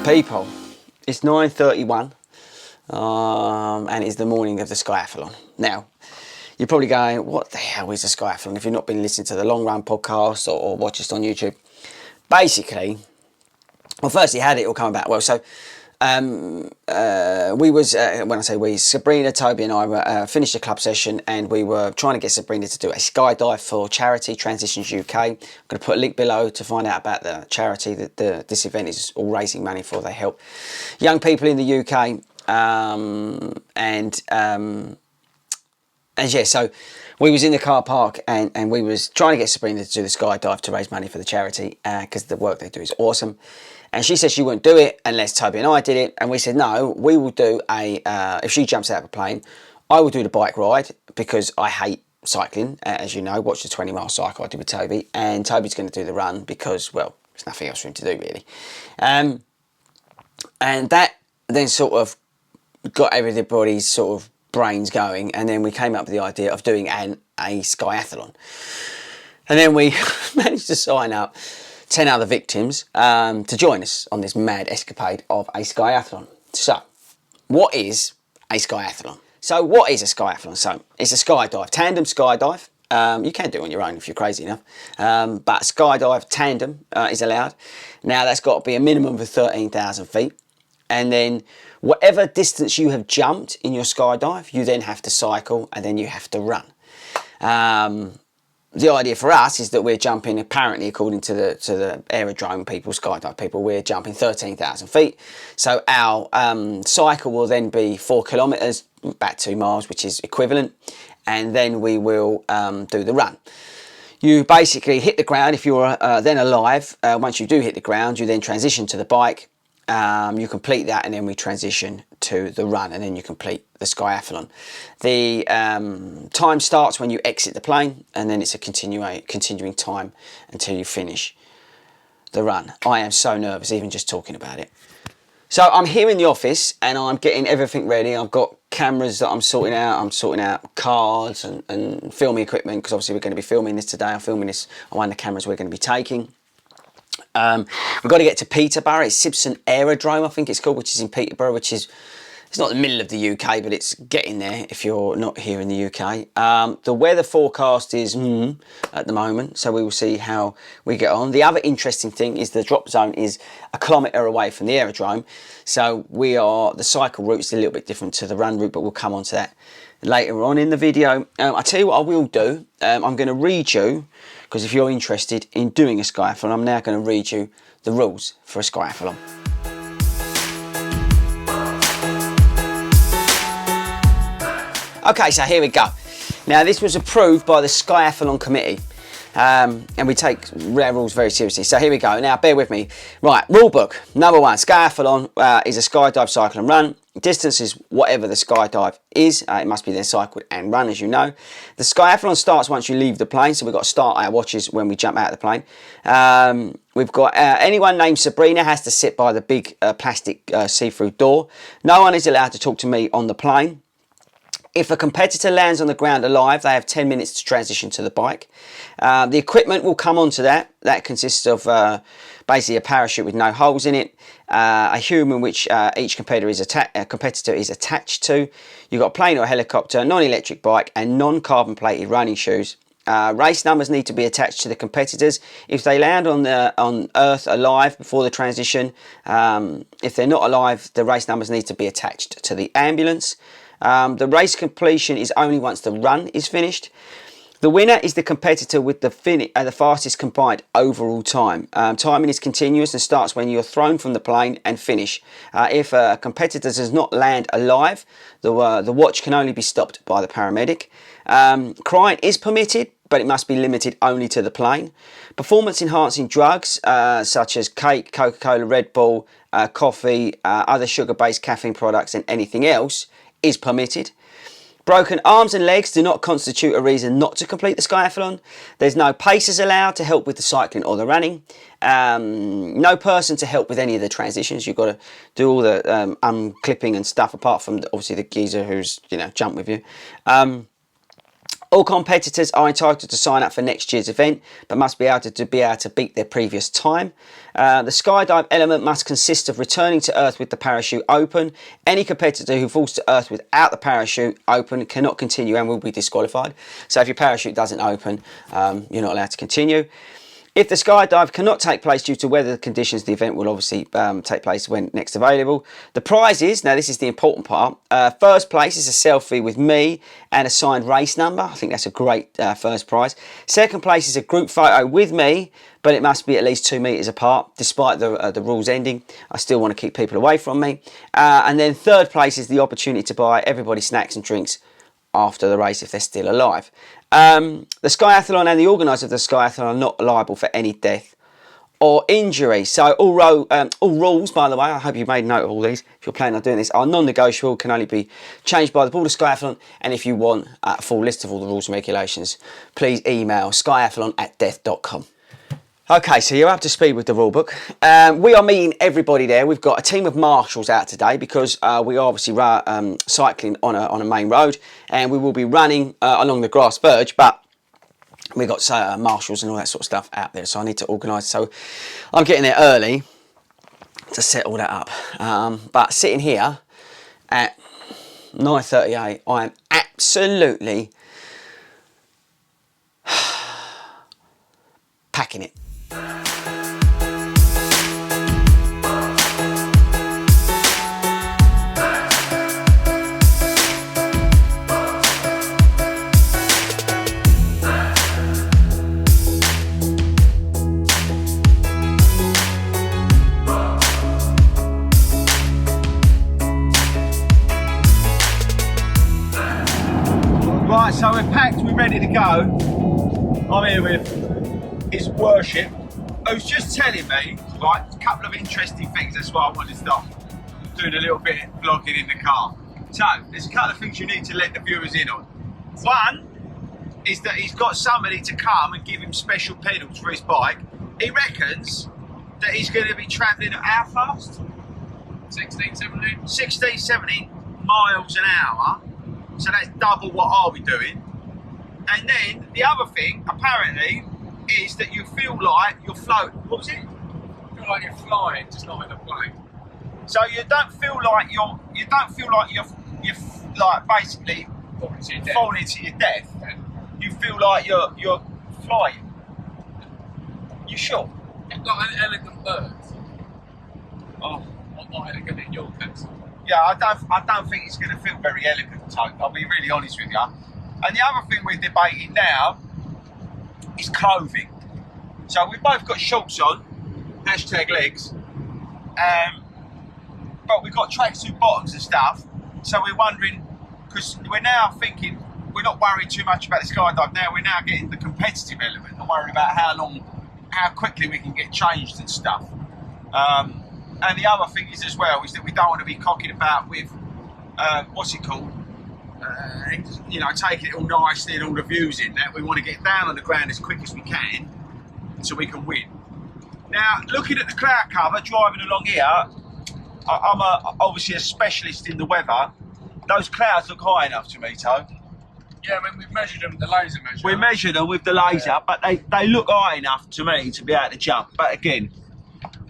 People, it's 9:31 and it's the morning of the Skyathlon. Now, you're probably going, what the hell is a Skyathlon? If you've not been listening to the Long Run podcast or watch us on YouTube. Basically, well, firstly, how did it all come about? Well, so we was, when I say we, Sabrina, Toby and I were finished a club session and we were trying to get Sabrina to do a skydive for charity, Transitions UK. I'm going to put a link below to find out about the charity that this event is all raising money for. They help young people in the UK. And yeah, so we was in the car park and we was trying to get Sabrina to do the skydive to raise money for the charity because the work they do is awesome. And she said she wouldn't do it unless Toby and I did it. And we said, no, we will do if she jumps out of a plane, I will do the bike ride because I hate cycling. As you know, watch the 20-mile cycle I did with Toby. And Toby's going to do the run because, well, there's nothing else for him to do, really. And that then sort of got everybody's sort of brains going. And then we came up with the idea of doing a Skyathlon. And then we managed to sign up 10 other victims to join us on this mad escapade of a Skyathlon. So, what is a Skyathlon? So, what is a Skyathlon? So, it's a skydive, tandem skydive. You can do it on your own if you're crazy enough. But skydive tandem is allowed. Now, that's got to be a minimum of 13,000 feet. And then, whatever distance you have jumped in your skydive, you then have to cycle and then you have to run. The idea for us is that we're jumping, apparently, according to the aerodrome people, skydive people, we're jumping 13,000 feet. So our cycle will then be 4 kilometres, about 2 miles, which is equivalent. And then we will do the run. You basically hit the ground if you're then alive. Once you do hit the ground, you then transition to the bike. You complete that and then we transition to the run and then you complete the Skyathlon. The time starts when you exit the plane and then it's a continuing time until you finish the run. I am so nervous even just talking about it. So I'm here in the office and I'm getting everything ready. I've got cameras that I'm sorting out. I'm sorting out cards and filming equipment because obviously we're going to be filming this today. I'm filming this on one of the cameras we're going to be taking. We've got to get to Peterborough. It's Simpson Aerodrome, I think it's called, which is in Peterborough, which is, it's not the middle of the UK, but it's getting there if you're not here in the UK. The weather forecast is at the moment, so we will see how we get on. The other interesting thing is the drop zone is 1 kilometre away from the aerodrome, so the cycle route is a little bit different to the run route, but we'll come on to that later on in the video. I'll tell you what I will do. I'm going to read you, because if you're interested in doing a Skyathlon, I'm now going to read you the rules for a Skyathlon. Okay, so here we go. Now, this was approved by the Skyathlon committee, and we take their rules very seriously. So here we go. Now, bear with me. Right, rule book. Number 1, Skyathlon is a skydive, cycle and run. Distance is whatever the skydive is. It must be then cycled and run, as you know. The Skyathlon starts once you leave the plane, so we've got to start our watches when we jump out of the plane. We've got anyone named Sabrina has to sit by the big plastic see-through door. No one is allowed to talk to me on the plane. If a competitor lands on the ground alive, they have 10 minutes to transition to the bike. The equipment will come onto that. That consists of basically a parachute with no holes in it, a human which each competitor is attached to. You've got a plane or a helicopter, non-electric bike, and non-carbon plated running shoes. Race numbers need to be attached to the competitors. If they land on Earth alive before the transition, if they're not alive, the race numbers need to be attached to the ambulance. The race completion is only once the run is finished. The winner is the competitor with the fastest combined overall time. Timing is continuous and starts when you're thrown from the plane and finish. If a competitor does not land alive, the watch can only be stopped by the paramedic. Crying is permitted, but it must be limited only to the plane. Performance enhancing drugs such as cake, Coca-Cola, Red Bull, coffee, other sugar-based caffeine products and anything else is permitted. Broken arms and legs do not constitute a reason not to complete the Skyathlon. There's no pacers allowed to help with the cycling or the running. No person to help with any of the transitions. You've got to do all the unclipping and stuff, apart from obviously the geezer who's jumped with you. All competitors are entitled to sign up for next year's event, but must be able to beat their previous time. The skydive element must consist of returning to earth with the parachute open. Any competitor who falls to earth without the parachute open cannot continue and will be disqualified. So if your parachute doesn't open, you're not allowed to continue. If the skydive cannot take place due to weather conditions, the event will obviously take place when next available. The prizes, now this is the important part. First place is a selfie with me and a signed race number. I think that's a great first prize. Second place is a group photo with me, but it must be at least 2 meters apart. Despite the rules ending, I still want to keep people away from me. And then third place is the opportunity to buy everybody snacks and drinks after the race if they're still alive. The Skyathlon and the organisers of the Skyathlon are not liable for any death or injury. So all rules, by the way, I hope you made note of all these, if you're planning on doing this, are non-negotiable, can only be changed by the board of Skyathlon. And if you want a full list of all the rules and regulations, please email skyathlon@death.com. Okay, so you're up to speed with the rule book. We are meeting everybody there. We've got a team of marshals out today because we are obviously cycling on a main road, and we will be running along the grass verge, but we've got marshals and all that sort of stuff out there, so I need to organise. So I'm getting there early to set all that up. But sitting here at 9:38, I am absolutely packing it. Right, so we're packed, we're ready to go. I'm here with his worship, who's just telling me, right, a couple of interesting things. That's why I wanted to start doing a little bit of vlogging in the car. So, there's a couple of things you need to let the viewers in on. One is that he's got somebody to come and give him special pedals for his bike. He reckons that he's going to be travelling at how fast? 16, 17. 16, 17 miles an hour. So that's double what I'll be doing. And then the other thing, apparently, is that you feel like you're floating. What was it? You feel like you're flying, just not in a plane. So you don't feel like you're like basically falling to your death. Yeah. You feel like you're flying. You sure? It's like an elegant bird. Oh. Not elegant in your case. Yeah, I don't think it's going to feel very elegant, Toke. I'll be really honest with you. And the other thing we're debating now is clothing. So we've both got shorts on, #legs, but we've got tracksuit bottoms and stuff. So we're wondering, because we're now thinking, we're not worried too much about the skydive now, we're now getting the competitive element and worrying about how quickly we can get changed and stuff. And the other thing is as well, is that we don't want to be cocking about with, what's it called? You know, taking it all nicely and all the views in that. We want to get down on the ground as quick as we can so we can win. Now, looking at the cloud cover, driving along here, I'm obviously a specialist in the weather. Those clouds look high enough to me, Toe. Yeah, I mean, we've measured them with the laser measure. We measured them with the laser, yeah. But they look high enough to me to be able to jump. But again,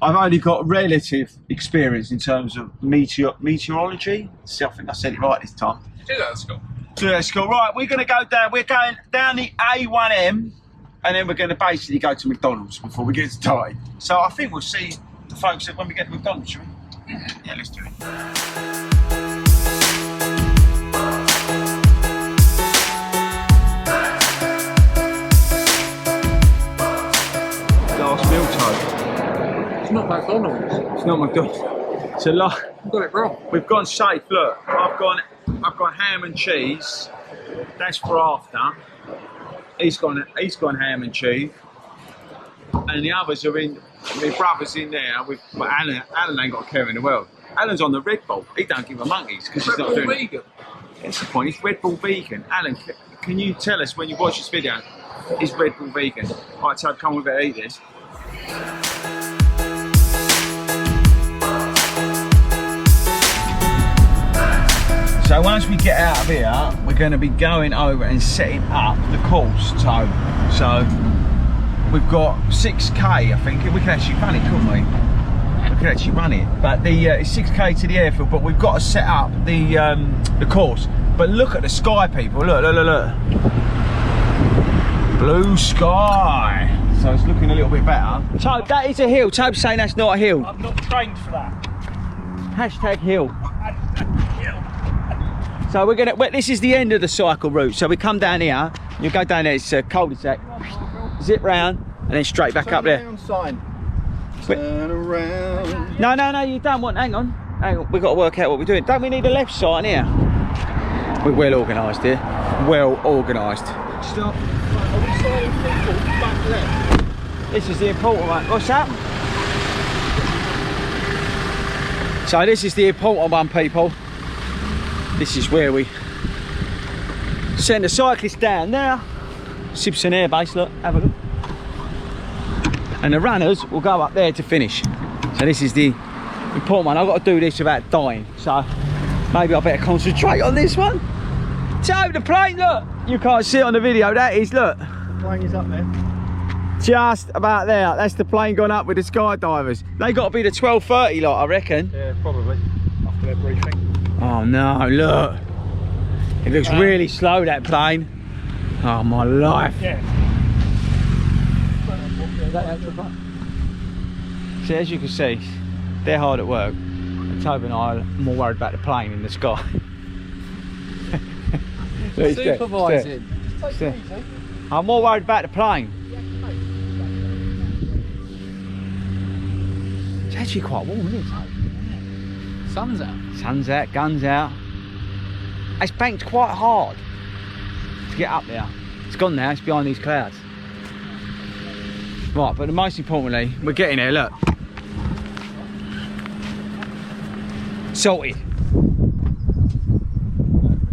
I've only got relative experience in terms of meteorology. See, I think I said it right this time. Do that at school. So that's cool. Right, we're going to go down. We're going down the A1M, and then we're going to basically go to McDonald's before we get started. So I think we'll see the folks when we get to McDonald's, shall we? Yeah, let's do it. Last meal time. It's not McDonald's. It's not McDonald's. It's a lot. You got it wrong. We've gone safe. Look, I've got ham and cheese. That's for after. He's gone ham and cheese. And the others are in. My brother's in there with Alan. Alan ain't got a care in the world. Alan's on the Red Bull. He don't give a monkeys because he's not doing it. Vegan. That's the point. He's Red Bull vegan. Alan, can you tell us when you watch this video? Is Red Bull vegan? Right, so come with it. Eat this. So once we get out of here, we're going to be going over and setting up the course, so we've got 6k, I think. We can actually run it, couldn't we? We could actually run it, but it's 6k to the airfield, but we've got to set up the course. But look at the sky, people. Look, look, look, look. Blue sky. So it's looking a little bit better. Tobe, that is a hill. Tobe's saying that's not a hill. I'm not trained for that. Hashtag hill. So we're gonna. This is the end of the cycle route. So we come down here. You go down there. It's a cul-de-sac. Zip round and then straight back up there. Sign. Turn around. No, no, no. You don't want. Hang on. Hang on. We've got to work out what we're doing. Don't we need a left sign here? We're well organised here. Well organised. Stop. Back left. This is the important one. What's that? So this is the important one, people. This is where we send the cyclist down now. Simpson Air Base, look, have a look. And the runners will go up there to finish. So this is the important one. I've got to do this without dying. So maybe I better concentrate on this one. So the plane, look. You can't see it on the video, that is, look. The plane is up there. Just about there. That's the plane gone up with the skydivers. They got to be the 12:30 lot, I reckon. Yeah, probably. After their briefing. Oh no, look. It looks really slow, that plane. Oh my life. Yeah. See, as you can see, they're hard at work. And Toby and I are more worried about the plane in the sky. Look, he's there, Supervising. he's there. I'm more worried about the plane. It's actually quite warm, isn't it, Toby? Sun's out. Sun's out, guns out. It's banked quite hard to get up there. It's gone now, it's behind these clouds. Right, but the most importantly, we're getting there, look. Salted. We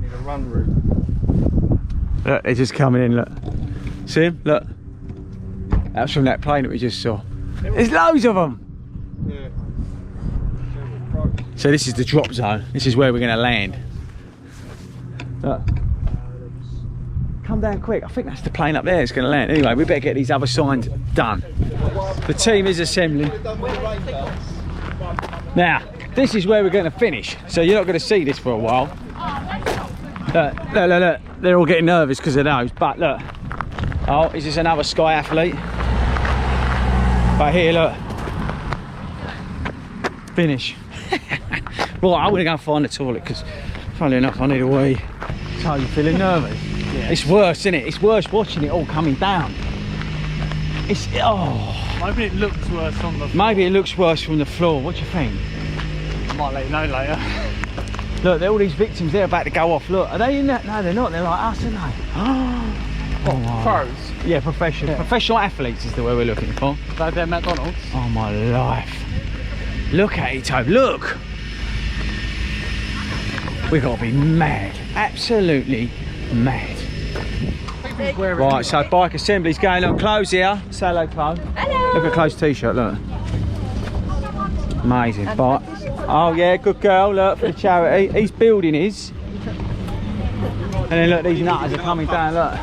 need a run route. Look, they're just coming in, look. See him? Look. That's from that plane that we just saw. There's loads of them. Yeah. So this is the drop zone. This is where we're going to land. Look. Come down quick. I think that's the plane up there that's going to land. Anyway, we better get these other signs done. The team is assembling. Now, this is where we're going to finish. So you're not going to see this for a while. Look, look, look, look. They're all getting nervous because of those. But look. Oh, is this another Skyathlete? But here, look. Finish. Right, I'm going to go find the toilet because, funnily enough, I need a wee. So you feeling nervous? Yeah. It's worse, isn't it? It's worse watching it all coming down. It's, oh. Maybe it looks worse on the floor. Maybe it looks worse from the floor. What do you think? I might let you know later. Look, all these victims, they're about to go off. Look, are they in that? No, they're not. They're like us, aren't they? What, wow. pros? Yeah, professional. Yeah. Professional athletes is the word we're looking for. Like they're McDonald's. Oh my life. Look at it, Tobe. Look. We've got to be mad. Absolutely mad. Right, so bike assembly's going on. Close here. Say hello, Chloe. Hello. Look at Chloe's t-shirt, look. Amazing. Bike. Oh yeah, good girl, look, for the charity. He's building his. And then look, these nutters are coming down, look.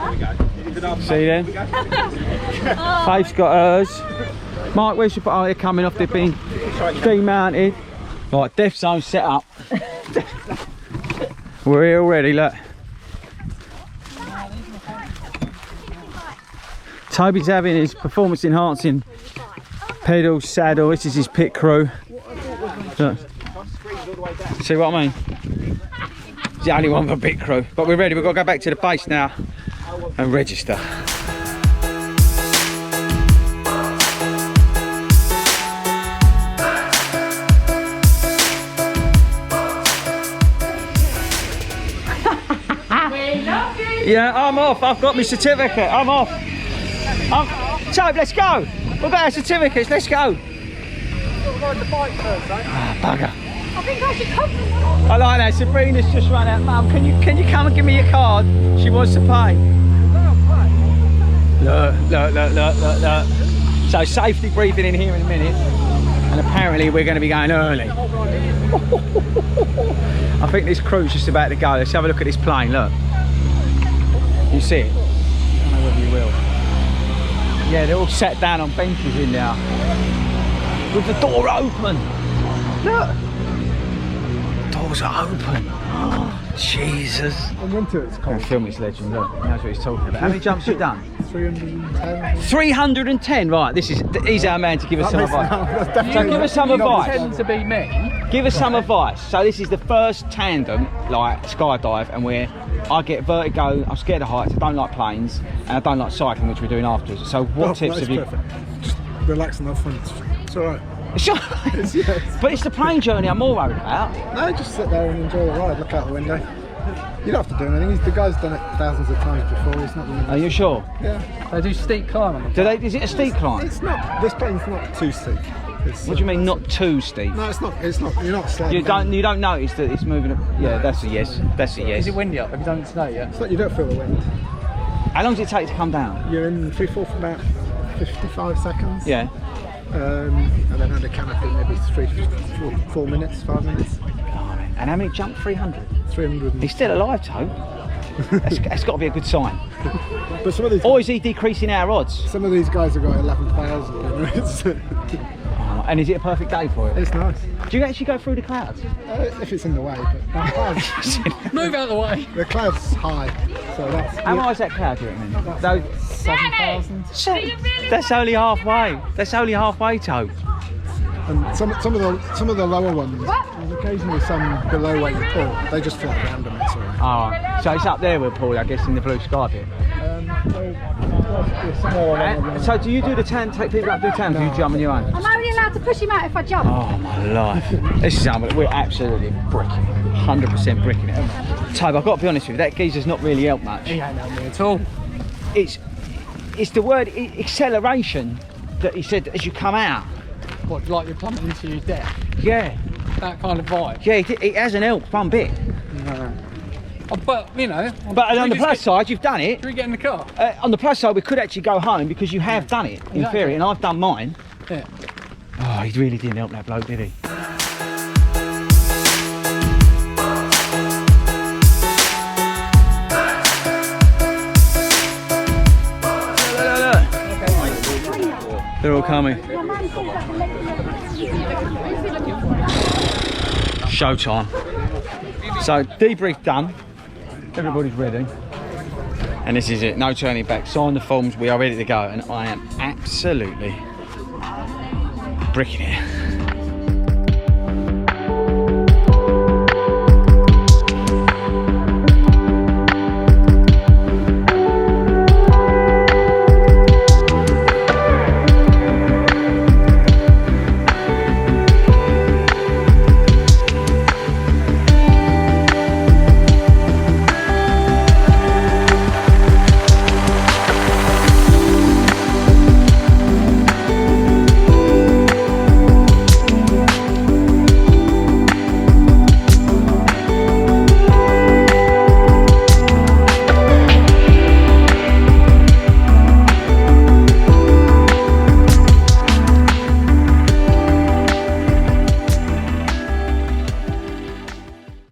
See them? Faith's got hers. Mike, where's your... Oh, they're coming off, they've been demounted. Right, death zone set up. We're here already, look. Toby's having his performance enhancing pedal, saddle. This is his pit crew. Look. See what I mean? It's the only one for pit crew. But we're ready, we've got to go back to the base now and register. Yeah, I'm off. I've got my certificate. I'm off. Tobe, let's go. We've got our certificates. Let's go. Ride the bike first, eh? Ah, bugger. I think I should come. I like that. Sabrina's just run out. Mum, can you come and give me your card? She wants to pay. Look. So safety briefing in here in a minute. And apparently apparently we're going to be going early. I think this crew's just about to go. Let's have a look at this plane, look. You see it? I don't know whether you will. Yeah, they're all sat down on benches in there. With the door open. Look. Doors are open. Oh, Jesus. In winter it's cold. Film this legend, look. He knows what he's talking about. How many jumps have you done? 310. 310, right. He's our man to give us some advice. That's So give us some advice. Tend to be me. Give us some advice. So this is the first tandem, like skydive, and I get vertigo, I'm scared of heights, I don't like planes, and I don't like cycling, which we're doing afterwards. So what tips have you? Perfect. Just relax and have fun. It's alright. Sure. Yes. But it's the plane journey I'm more worried about. No, just sit there and enjoy the ride. Look out the window. You don't have to do anything. The guy's done it thousands of times before. He's not. Are you sure? Yeah. They do steep climb on the Is it a steep climb? It's not. This plane's not too steep. It's, What do you mean not too steep? No, it's not. It's not. You're not sliding. You don't notice that it's moving up. Yeah, that's a yes. That's a yes. Is it windy up? Have you done it today yet? It's not, you don't feel the wind. How long does it take to come down? You're in free fall for about 55 seconds. Yeah. And then under canopy maybe 4 minutes, 5 minutes. And how many jump? 300. 300. He's still alive, Toe. That's got to be a good sign. But some of these. Or is he decreasing our odds? Some of these guys have got 11,000. And is it a perfect day for it? It's nice. Do you actually go through the clouds? If it's in the way, but the clouds, Move out of the way. the cloud's high, so that's. How high is that cloud, do you reckon? About 7,000. That's only halfway. That's only halfway, Toe. And some of the lower ones, there's occasionally some below where you pull, they just fly around them. It's all right. Oh, so it's up there with Paul, I guess, in the blue sky bit. So do you do the take people up to the tandem, do you jump on your own? I'm only allowed to push him out if I jump. Oh my life. This is unbelievable. We're absolutely bricking it. 100% bricking it. Tobe, I've got to be honest with you, that geezer's not really helped much. He ain't helped me at all. It's the word acceleration that he said as you come out. What, like you're plummeting into your death? Yeah. That kind of vibe. Yeah, it hasn't helped one bit. Oh, but, you know. But on the plus side, you've done it. Should we get in the car? On the plus side, we could actually go home because you have done it, in Exactly. theory, and I've done mine. Yeah. Oh, he really didn't help that bloke, did he? Look. They're all coming. Showtime. So debrief done. Everybody's ready. And this is it. No turning back. Sign the forms. We are ready to go. And I am absolutely bricking it.